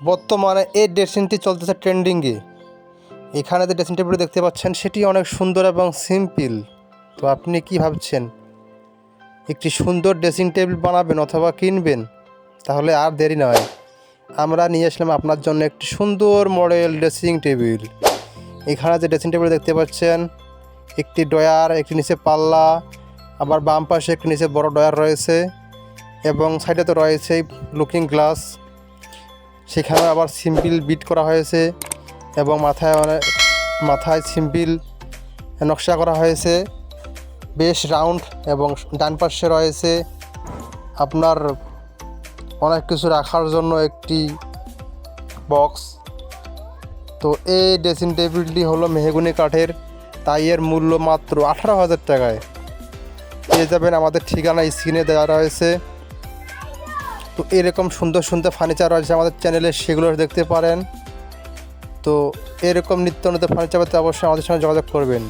বর্তমানে এই ড্রেসিংটি চলতেছে ট্রেন্ডিংয়ে। এখানে যে ড্রেসিং টেবিল দেখতে পাচ্ছেন সেটি অনেক সুন্দর এবং সিম্পল। তো আপনি কি ভাবছেন একটি সুন্দর ড্রেসিং টেবিল বানাবেন অথবা কিনবেন? তাহলে আর দেরি নয়, আমরা নিয়ে আসলাম আপনার জন্য একটি সুন্দর মডেল ড্রেসিং টেবিল। এখানে যে ড্রেসিং টেবিল দেখতে পাচ্ছেন একটি ডয়ার, একটি নিচে পাল্লা, আবার বাম পাশে একটি নিচে বড় ডয়ার রয়েছে এবং সাইডে তো রয়েছে লুকিং গ্লাস। সেখানে আবার সিম্পল বিট করা হয়েছে এবং মাথায় সিম্পল নকশা করা হয়েছে, বেশ রাউন্ড। এবং ডান পাশে রয়েছে আপনার অনেক কিছু রাখার জন্য একটি বক্স। তো এই ড্রেসিং টেবিলটি হলো মেহগনি কাঠের, তাই এর মূল্য মাত্র 18,000 টাকায়। পেয়ে যাবেন আমাদের ঠিকানা স্ক্রিনে দেওয়া রয়েছে। তো এরকম সুন্দর সুন্দর ফার্নিচার রয়েছে আমাদের চ্যানেলে, সেগুলো দেখতে পারেন। তো এরকম নিত্য নতুন ফার্নিচার পেতে অবশ্যই আমাদের সঙ্গে যোগাযোগ করবেন।